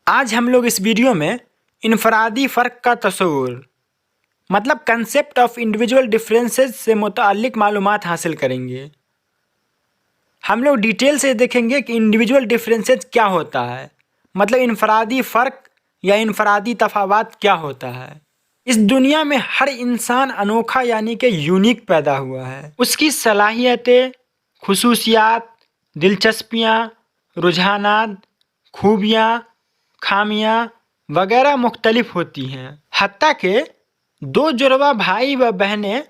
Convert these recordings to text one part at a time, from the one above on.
آج ہم لوگ اس ویڈیو میں انفرادی فرق کا تصور مطلب کنسیپٹ آف انڈیویجول ڈفرینسز سے متعلق معلومات حاصل کریں گے۔ ہم لوگ ڈیٹیل سے دیکھیں گے کہ انڈیویجول ڈفرینسز کیا ہوتا ہے، مطلب انفرادی فرق یا انفرادی تفاوت کیا ہوتا ہے۔ اس دنیا میں ہر انسان انوکھا یعنی کہ یونیک پیدا ہوا ہے۔ اس کی صلاحیتیں، خصوصیات، دلچسپیاں، رجحانات، خوبیاں، خامیاں وغیرہ مختلف ہوتی ہیں۔ حتیٰ کہ دو جڑواں بھائی و بہنیں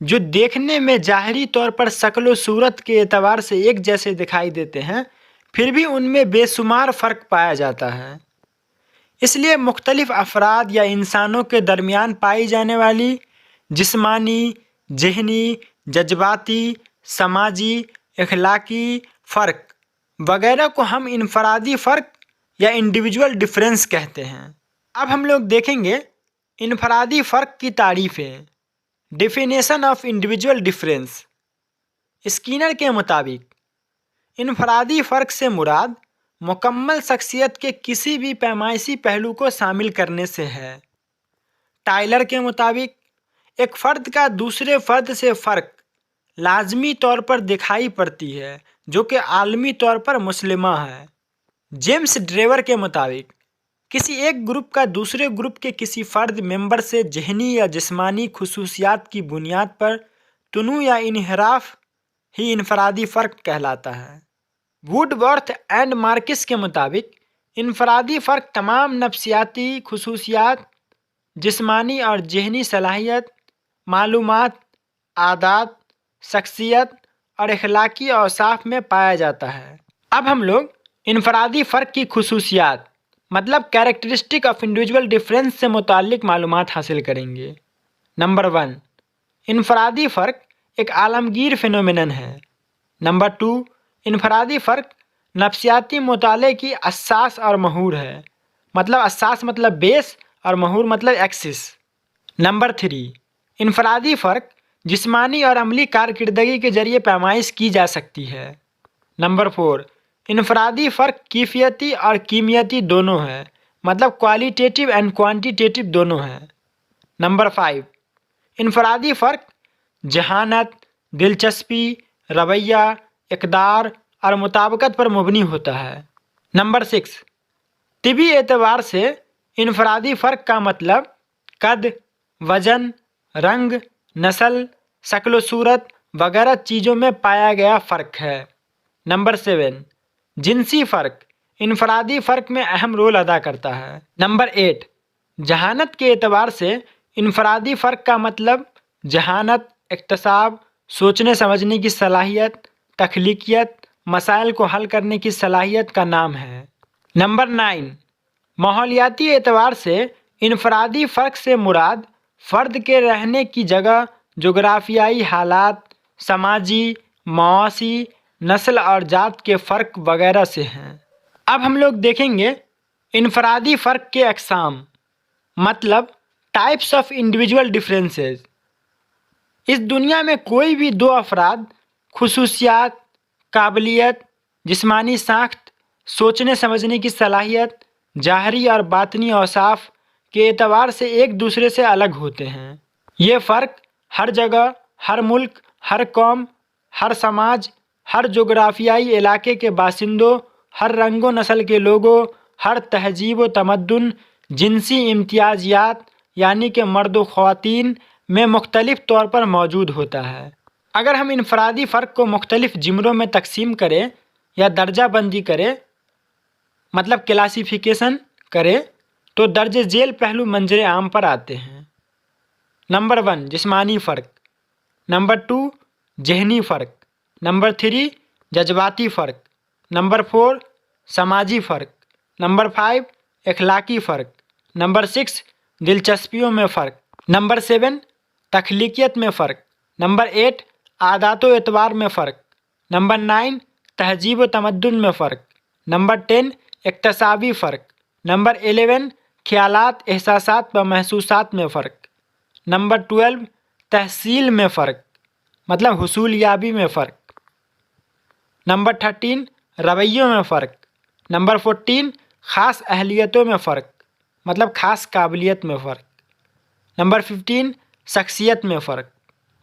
جو دیکھنے میں ظاہری طور پر شکل و صورت کے اعتبار سے ایک جیسے دکھائی دیتے ہیں، پھر بھی ان میں بے شمار فرق پایا جاتا ہے۔ اس لیے مختلف افراد یا انسانوں کے درمیان پائی جانے والی جسمانی، ذہنی، جذباتی، سماجی، اخلاقی فرق وغیرہ کو ہم انفرادی فرق یا انڈیویجول ڈفرینس کہتے ہیں۔ اب ہم لوگ دیکھیں گے انفرادی فرق کی تعریفیں۔ Definition of individual difference. Scanner کے مطابق انفرادی فرق سے مراد مکمل شخصیت کے کسی بھی پیمائشی پہلو کو شامل کرنے سے ہے۔ ٹائلر کے مطابق ایک فرد کا دوسرے فرد سے فرق لازمی طور پر دکھائی پڑتی ہے جو کہ عالمی طور پر مسلمہ ہے۔ جیمس ڈریور کے مطابق کسی ایک گروپ کا دوسرے گروپ کے کسی فرد ممبر سے ذہنی یا جسمانی خصوصیات کی بنیاد پر تنوع یا انحراف ہی انفرادی فرق کہلاتا ہے۔ ووڈ ورتھ اینڈ مارکس کے مطابق انفرادی فرق تمام نفسیاتی خصوصیات، جسمانی اور ذہنی صلاحیت، معلومات، عادات، شخصیت اور اخلاقی اوصاف میں پایا جاتا ہے۔ اب ہم لوگ انفرادی فرق کی خصوصیات مطلب کیریکٹرسٹک آف انڈیویجول ڈفرینس سے متعلق معلومات حاصل کریں گے۔ نمبر 1، انفرادی فرق ایک عالمگیر فینومینن ہے۔ نمبر 2، انفرادی فرق نفسیاتی مطالعے کی اساس اور محور ہے، مطلب اساس مطلب بیس اور محور مطلب ایکسس۔ نمبر 3، انفرادی فرق جسمانی اور عملی کارکردگی کے ذریعے پیمائش کی جا سکتی ہے۔ نمبر 4، انفرادی فرق کیفیتی اور کیمیاتی دونوں ہے، مطلب کوالیٹیٹیو اینڈ کوانٹیٹیو دونوں ہیں۔ نمبر 5، انفرادی فرق ذہانت، دلچسپی، رویہ، اقدار اور مطابقت پر مبنی ہوتا ہے۔ نمبر 6، طبی اعتبار سے انفرادی فرق کا مطلب قد، وزن، رنگ، نسل، شکل و صورت وغیرہ چیزوں میں پایا گیا فرق ہے۔ نمبر 7، جنسی فرق انفرادی فرق میں اہم رول ادا کرتا ہے۔ نمبر 8، ذہانت کے اعتبار سے انفرادی فرق کا مطلب ذہانت، اکتساب، سوچنے سمجھنے کی صلاحیت، تخلیقیت، مسائل کو حل کرنے کی صلاحیت کا نام ہے۔ نمبر 9، ماحولیاتی اعتبار سے انفرادی فرق سے مراد فرد کے رہنے کی جگہ، جغرافیائی حالات، سماجی، معاشی، نسل اور ذات کے فرق وغیرہ سے ہیں۔ اب ہم لوگ دیکھیں گے انفرادی فرق کے اقسام مطلب ٹائپس آف انڈیویجول ڈفرینسز۔ اس دنیا میں کوئی بھی دو افراد خصوصیات، قابلیت، جسمانی ساخت، سوچنے سمجھنے کی صلاحیت، ظاہری اور باطنی اوصاف کے اعتبار سے ایک دوسرے سے الگ ہوتے ہیں۔ یہ فرق ہر جگہ، ہر ملک، ہر قوم، ہر سماج، ہر جغرافیائی علاقے کے باشندوں، ہر رنگ و نسل کے لوگوں، ہر تہذیب و تمدن، جنسی امتیازات یعنی کہ مرد و خواتین میں مختلف طور پر موجود ہوتا ہے۔ اگر ہم انفرادی فرق کو مختلف زمروں میں تقسیم کریں یا درجہ بندی کریں مطلب کلاسیفیکیشن کریں تو درج ذیل پہلو منظر عام پر آتے ہیں۔ نمبر 1، جسمانی فرق۔ نمبر 2، ذہنی فرق۔ نمبر 3، جذباتی فرق۔ نمبر 4، سماجی فرق۔ نمبر 5، اخلاقی فرق۔ نمبر 6، دلچسپیوں میں فرق۔ نمبر 7، تخلیقیت میں فرق۔ نمبر 8، عادات و اعتبار میں فرق۔ نمبر 9، تہذیب و تمدن میں فرق۔ نمبر 10، اکتسابی فرق۔ نمبر 11، خیالات، احساسات و محسوسات میں فرق۔ نمبر 12، تحصیل میں فرق مطلب حصول یابی میں فرق۔ نمبر 13، رویوں میں فرق۔ نمبر 14، خاص اہلیتوں میں فرق، مطلب خاص قابلیت میں فرق۔ نمبر 15 شخصیت میں فرق۔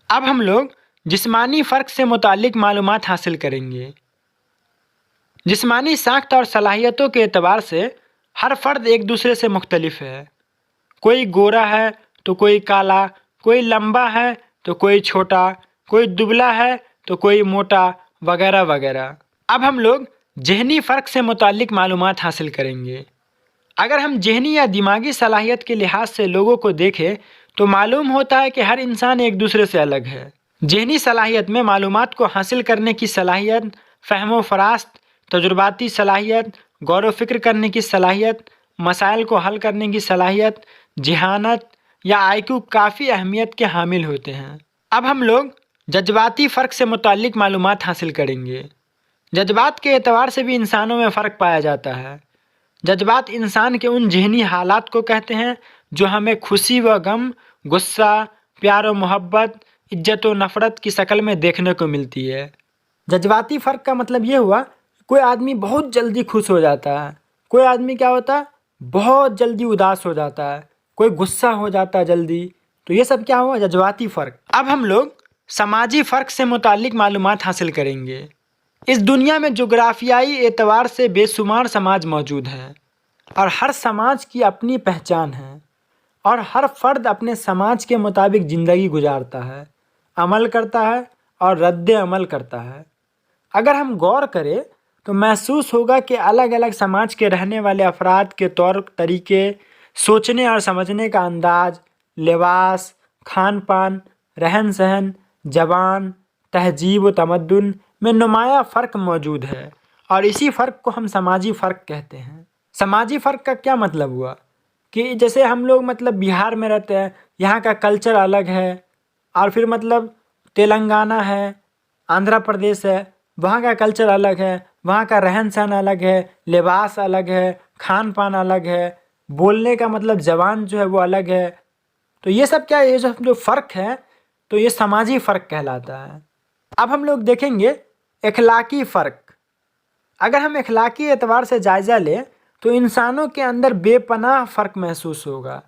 اب ہم لوگ جسمانی فرق سے متعلق معلومات حاصل کریں گے۔ جسمانی ساخت اور صلاحیتوں کے اعتبار سے ہر فرد ایک دوسرے سے مختلف ہے۔ کوئی گورا ہے تو کوئی کالا، کوئی لمبا ہے تو کوئی چھوٹا، کوئی دبلا ہے تو کوئی موٹا، وغیرہ وغیرہ۔ اب ہم لوگ ذہنی فرق سے متعلق معلومات حاصل کریں گے۔ اگر ہم ذہنی یا دماغی صلاحیت کے لحاظ سے لوگوں کو دیکھیں تو معلوم ہوتا ہے کہ ہر انسان ایک دوسرے سے الگ ہے۔ ذہنی صلاحیت میں معلومات کو حاصل کرنے کی صلاحیت، فہم و فراست، تجرباتی صلاحیت، غور و فکر کرنے کی صلاحیت، مسائل کو حل کرنے کی صلاحیت، ذہانت یا آئی کیو کافی اہمیت کے حامل ہوتے ہیں۔ اب ہم لوگ جذباتی فرق سے متعلق معلومات حاصل کریں گے۔ جذبات کے اعتبار سے بھی انسانوں میں فرق پایا جاتا ہے۔ جذبات انسان کے ان ذہنی حالات کو کہتے ہیں جو ہمیں خوشی و غم، غصہ، پیار و محبت، عزت و نفرت کی شکل میں دیکھنے کو ملتی ہے۔ جذباتی فرق کا مطلب یہ ہوا کہ کوئی آدمی بہت جلدی خوش ہو جاتا ہے، کوئی آدمی کیا ہوتا ہے بہت جلدی اداس ہو جاتا ہے، کوئی غصہ ہو جاتا ہے جلدی۔ تو یہ سب کیا ہوا؟ جذباتی فرق۔ اب ہم لوگ سماجی فرق سے متعلق معلومات حاصل کریں گے۔ اس دنیا میں جغرافیائی اعتبار سے بے شمار سماج موجود ہیں اور ہر سماج کی اپنی پہچان ہے اور ہر فرد اپنے سماج کے مطابق زندگی گزارتا ہے، عمل کرتا ہے اور رد عمل کرتا ہے۔ اگر ہم غور کریں تو محسوس ہوگا کہ الگ الگ سماج کے رہنے والے افراد کے طور طریقے، سوچنے اور سمجھنے کا انداز، لباس، کھان پان، رہن سہن، زبان، تہذیب و تمدن میں نمایاں فرق موجود ہے اور اسی فرق کو ہم سماجی فرق کہتے ہیں۔ سماجی فرق کا کیا مطلب ہوا کہ جیسے ہم لوگ بہار میں رہتے ہیں، یہاں کا کلچر الگ ہے، اور پھر تلنگانہ ہے، آندھرا پردیش ہے، وہاں کا کلچر الگ ہے، وہاں کا رہن سہن الگ ہے، لباس الگ ہے، کھان پان الگ ہے، بولنے کا زبان جو ہے وہ الگ ہے۔ تو یہ سب کیا، یہ جو فرق ہے تو یہ سماجی فرق کہلاتا ہے۔ اب ہم لوگ دیکھیں گے اخلاقی فرق۔ اگر ہم اخلاقی اعتبار سے جائزہ لیں تو انسانوں کے اندر بے پناہ فرق محسوس ہوگا۔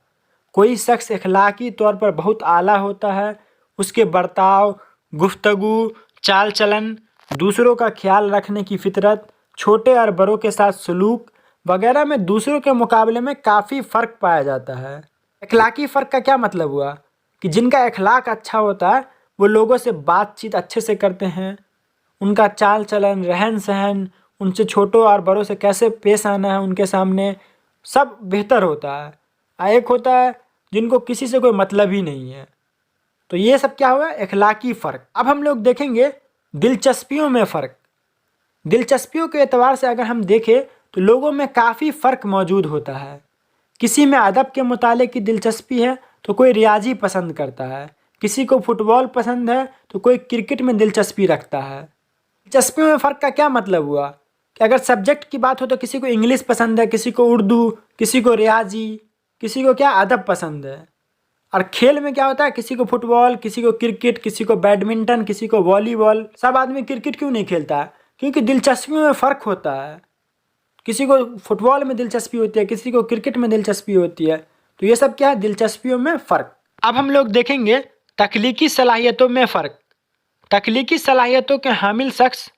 کوئی شخص اخلاقی طور پر بہت اعلیٰ ہوتا ہے، اس کے برتاؤ، گفتگو، چال چلن، دوسروں کا خیال رکھنے کی فطرت، چھوٹے اور بڑوں کے ساتھ سلوک وغیرہ میں دوسروں کے مقابلے میں کافی فرق پایا جاتا ہے۔ اخلاقی فرق کا کیا مطلب ہوا کہ جن کا اخلاق اچھا ہوتا ہے وہ لوگوں سے بات چیت اچھے سے کرتے ہیں، ان کا چال چلن، رہن سہن، ان سے چھوٹوں اور بڑوں سے کیسے پیش آنا ہے ان کے سامنے، سب بہتر ہوتا ہے۔ ایک ہوتا ہے جن کو کسی سے کوئی مطلب ہی نہیں ہے۔ تو یہ سب کیا ہوا؟ اخلاقی فرق۔ اب ہم لوگ دیکھیں گے دلچسپیوں میں فرق۔ دلچسپیوں کے اعتبار سے اگر ہم دیکھیں تو لوگوں میں کافی فرق موجود ہوتا ہے۔ کسی میں ادب کے مطالعے کی دلچسپی ہے تو کوئی ریاضی پسند کرتا ہے، کسی کو فٹ بال پسند ہے تو کوئی کرکٹ میں دلچسپی رکھتا ہے۔ دلچسپیوں میں فرق کا کیا مطلب ہوا کہ اگر سبجیکٹ کی بات ہو تو کسی کو انگلش پسند ہے، کسی کو اردو، کسی کو ریاضی، کسی کو ادب پسند ہے۔ اور کھیل میں کیا ہوتا ہے، کسی کو فٹ بال، کسی کو کرکٹ، کسی کو بیڈمنٹن، کسی کو والی بال۔ سب آدمی کرکٹ کیوں نہیں کھیلتا؟ کیونکہ دلچسپیوں میں فرق ہوتا ہے۔ کسی کو فٹ بال میں دلچسپی ہوتی ہے، کسی کو کرکٹ میں دلچسپی ہوتی ہے۔ تو یہ سب کیا ہے؟ دلچسپیوں میں فرق۔ اب ہم لوگ دیکھیں گے تخلیقی صلاحیتوں میں فرق۔ تخلیقی صلاحیتوں کے حامل شخص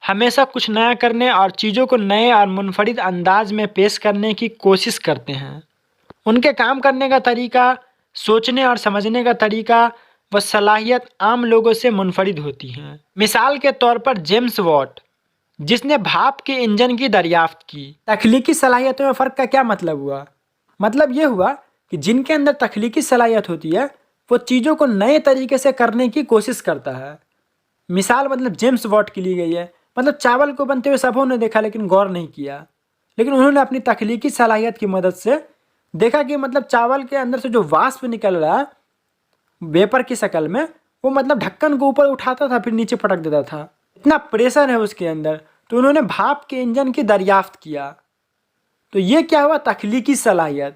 ہمیشہ کچھ نیا کرنے اور چیزوں کو نئے اور منفرد انداز میں پیش کرنے کی کوشش کرتے ہیں۔ ان کے کام کرنے کا طریقہ، سوچنے اور سمجھنے کا طریقہ و صلاحیت عام لوگوں سے منفرد ہوتی ہیں۔ مثال کے طور پر جیمس واٹ، جس نے بھاپ کے انجن کی دریافت کی۔ تخلیقی صلاحیتوں میں فرق کا کیا مطلب ہوا؟ مطلب یہ ہوا کہ جن کے اندر تخلیقی صلاحیت ہوتی ہے وہ چیزوں کو نئے طریقے سے کرنے کی کوشش کرتا ہے۔ مثال جیمس واٹ کی لی گئی ہے۔ چاول کو بنتے ہوئے سبوں نے دیکھا لیکن غور نہیں کیا، لیکن انہوں نے اپنی تخلیقی صلاحیت کی مدد سے دیکھا کہ چاول کے اندر سے جو واسپ نکل رہا ہے ویپر کی شکل میں، وہ ڈھکن کو اوپر اٹھاتا تھا پھر نیچے پٹک دیتا تھا، اتنا پریشر ہے اس کے اندر۔ تو انہوں نے بھاپ کے انجن کی دریافت کیا۔ تو یہ کیا ہوا؟ تخلیقی صلاحیت۔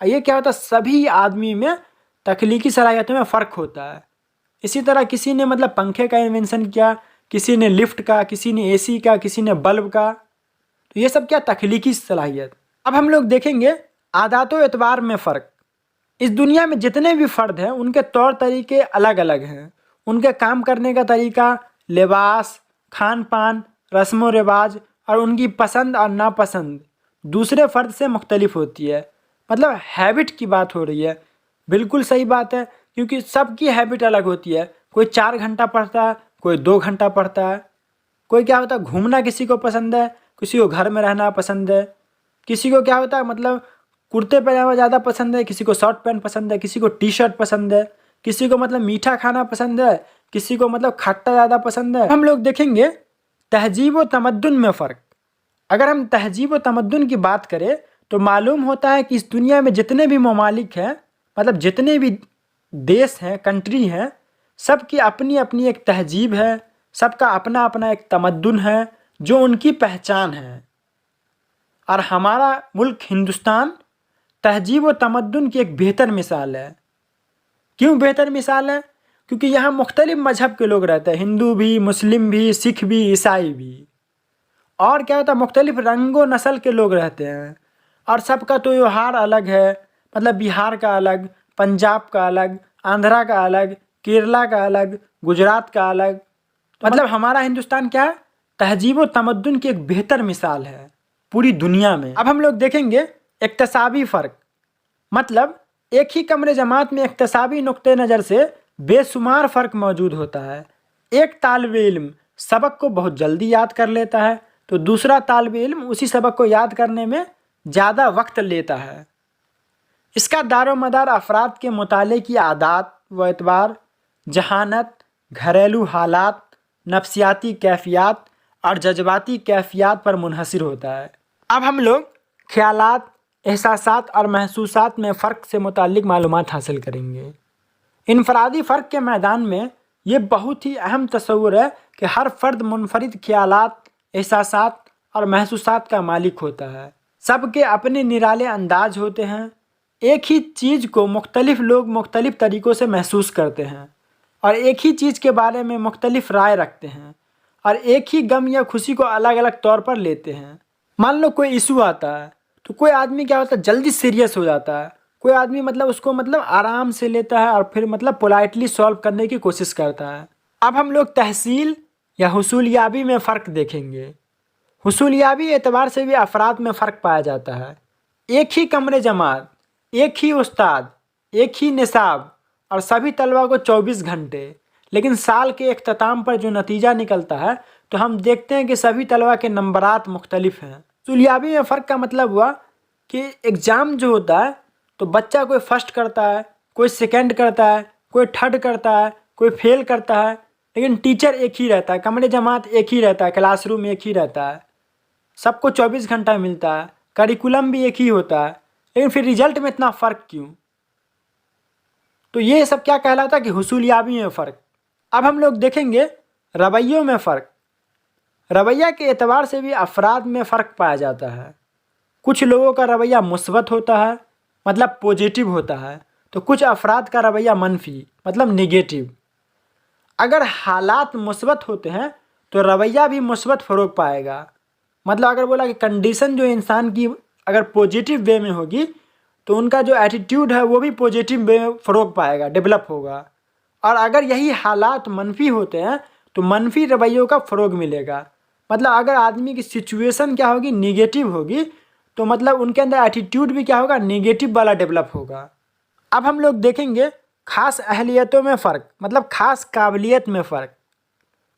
یہ کیا ہوتا ہے؟ سبھی آدمی میں تخلیقی صلاحیتوں میں فرق ہوتا ہے۔ اسی طرح کسی نے پنکھے کا انوینشن کیا، کسی نے لفٹ کا، کسی نے اے سی کا، کسی نے بلب کا۔ تو یہ سب کیا؟ تخلیقی صلاحیت۔ اب ہم لوگ دیکھیں گے عادات و اعتبار میں فرق۔ اس دنیا میں جتنے بھی فرد ہیں ان کے طور طریقے الگ الگ ہیں، ان کے کام کرنے کا طریقہ، لباس، کھان پان، رسم و رواج اور ان کی پسند اور ناپسند دوسرے فرد سے مختلف ہوتی ہے۔ مطلب ہیبٹ کی بات ہو رہی ہے، بالکل صحیح بات ہے، کیونکہ سب کی ہیبٹ الگ ہوتی ہے۔ کوئی 4 گھنٹہ پڑھتا ہے، کوئی 2 گھنٹہ پڑھتا ہے، کوئی کیا ہوتا ہے گھومنا کسی کو پسند ہے، کسی کو گھر میں رہنا پسند ہے، کسی کو کیا ہوتا ہے مطلب کرتے پاجامہ زیادہ پسند ہے، کسی کو شارٹ پینٹ پسند ہے، کسی کو ٹی شرٹ پسند ہے، کسی کو مطلب میٹھا کھانا پسند ہے، کسی کو مطلب کھٹا زیادہ پسند ہے۔ ہم لوگ دیکھیں گے تہذیب و تمدن میں فرق۔ اگر ہم تہذیب و تمدن کی بات کریں تو معلوم ہوتا ہے کہ اس دنیا میں جتنے بھی ممالک ہیں، مطلب جتنے بھی دیش ہیں، کنٹری ہیں، سب کی اپنی اپنی ایک تہذیب ہے، سب کا اپنا اپنا ایک تمدن ہے جو ان کی پہچان ہے۔ اور ہمارا ملک ہندوستان تہذیب و تمدن کی ایک بہتر مثال ہے۔ کیوں بہتر مثال ہے؟ کیونکہ یہاں مختلف مذہب کے لوگ رہتے ہیں، ہندو بھی، مسلم بھی، سکھ بھی، عیسائی بھی، اور کیا ہوتا ہے مختلف رنگ و نسل کے لوگ رہتے ہیں، اور سب کا تہوار الگ ہے۔ مطلب بہار کا الگ، پنجاب کا الگ، آندھرا کا الگ، کیرلا کا الگ، گجرات کا الگ۔ مطلب ہمارا ہندوستان کیا ہے؟ تہذیب و تمدن کی ایک بہتر مثال ہے پوری دنیا میں۔ اب ہم لوگ دیکھیں گے اقتصابی فرق۔ مطلب ایک ہی کمرے جماعت میں اقتصابی نقطہ نظر سے بے شمار فرق موجود ہوتا ہے۔ ایک طالب علم سبق کو بہت جلدی یاد کر لیتا ہے تو دوسرا طالب علم اسی سبق کو یاد کرنے میں زیادہ وقت لیتا ہے۔ اس کا دار و مدار افراد کے مطالعے کی عادات و اعتبار، ذہانت، گھریلو حالات، نفسیاتی کیفیات اور جذباتی کیفیات پر منحصر ہوتا ہے۔ اب ہم لوگ خیالات، احساسات اور محسوسات میں فرق سے متعلق معلومات حاصل کریں گے۔ انفرادی فرق کے میدان میں یہ بہت ہی اہم تصور ہے کہ ہر فرد منفرد خیالات، احساسات اور محسوسات کا مالک ہوتا ہے۔ سب کے اپنے نرالے انداز ہوتے ہیں۔ ایک ہی چیز کو مختلف لوگ مختلف طریقوں سے محسوس کرتے ہیں اور ایک ہی چیز کے بارے میں مختلف رائے رکھتے ہیں، اور ایک ہی غم یا خوشی کو الگ الگ طور پر لیتے ہیں۔ مان لو کوئی ایشو آتا ہے تو کوئی آدمی کیا ہوتا ہے جلدی سیریس ہو جاتا ہے، کوئی آدمی مطلب اس کو آرام سے لیتا ہے اور پھر پولائٹلی سالو کرنے کی کوشش کرتا ہے۔ اب ہم لوگ تحصیل یا حصولیابی میں فرق دیکھیں گے۔ حصولیابی اعتبار سے بھی افراد میں فرق پایا جاتا ہے۔ ایک ہی کمرے جماعت، ایک ہی استاد، ایک ہی نصاب اور سبھی طلبہ کو 24 گھنٹے، لیکن سال کے اختتام پر جو نتیجہ نکلتا ہے تو ہم دیکھتے ہیں کہ سبھی طلبہ کے نمبرات مختلف ہیں۔ حصولیابی میں فرق کا مطلب ہوا کہ ایگزام جو ہوتا ہے تو بچہ کوئی فرسٹ کرتا ہے، کوئی سیکنڈ کرتا ہے، کوئی تھرڈ کرتا ہے، کوئی فیل کرتا ہے، لیکن ٹیچر ایک ہی رہتا ہے، کمرے جماعت ایک ہی رہتا ہے، کلاس روم ایک ہی رہتا ہے، سب کو 24 گھنٹہ ملتا ہے، کریکولم بھی ایک ہی ہوتا ہے، لیکن پھر رزلٹ میں اتنا فرق کیوں؟ تو یہ سب کیا کہلاتا ہے کہ حصولیابی میں فرق۔ اب ہم لوگ دیکھیں گے رویوں میں فرق۔ رویہ کے اعتبار سے بھی افراد میں فرق پایا جاتا ہے۔ کچھ لوگوں کا رویہ مثبت ہوتا ہے، مطلب پوزیٹیو ہوتا ہے، تو کچھ افراد کا رویہ منفی، مطلب نگیٹیو۔ اگر حالات مثبت ہوتے ہیں تو رویہ بھی مثبت فروغ پائے گا۔ مطلب اگر بولا کہ کنڈیشن جو انسان کی اگر پوزیٹیو وے میں ہوگی تو ان کا جو ایٹیٹیوڈ ہے وہ بھی پوزیٹیو وے میں فروغ پائے گا، ڈیولپ ہوگا، اور اگر یہی حالات منفی ہوتے ہیں تو منفی رویوں کا فروغ ملے گا۔ مطلب اگر آدمی کی سچویشن کیا ہوگی نگیٹیو ہوگی تو مطلب ان کے اندر ایٹیٹیوڈ بھی کیا ہوگا نگیٹیو والا ڈیولپ ہوگا۔ اب ہم لوگ دیکھیں گے خاص اہلیتوں میں فرق، مطلب خاص قابلیت میں فرق۔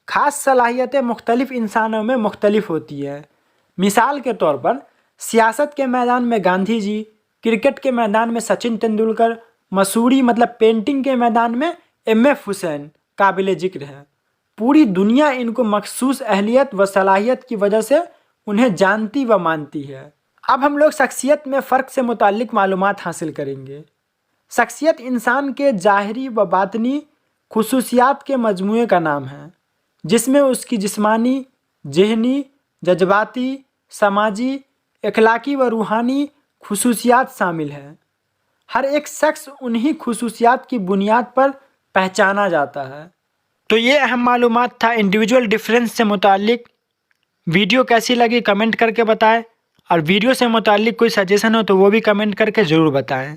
خاص صلاحیتیں مختلف انسانوں میں مختلف ہوتی ہیں۔ مثال کے طور پر سیاست کے میدان میں گاندھی جی، کرکٹ کے میدان میں سچن تندولکر، مصوری مطلب پینٹنگ کے میدان میں M.F. حسین قابل ذکر ہیں۔ پوری دنیا ان کو مخصوص اہلیت و صلاحیت کی وجہ سے انہیں جانتی و مانتی ہے۔ اب ہم لوگ شخصیت میں فرق سے متعلق معلومات حاصل کریں گے۔ شخصیت انسان کے ظاہری و باطنی خصوصیات کے مجموعے کا نام ہے، جس میں اس کی جسمانی، ذہنی، جذباتی، سماجی، اخلاقی و روحانی خصوصیات شامل ہیں۔ ہر ایک شخص انہی خصوصیات کی بنیاد پر پہچانا جاتا ہے۔ تو یہ اہم معلومات تھا انڈیویجول ڈفرینس سے متعلق۔ ویڈیو کیسی لگی کمنٹ کر کے بتائیں، اور ویڈیو سے متعلق کوئی سجیشن ہو تو وہ بھی کمنٹ کر کے ضرور بتائیں.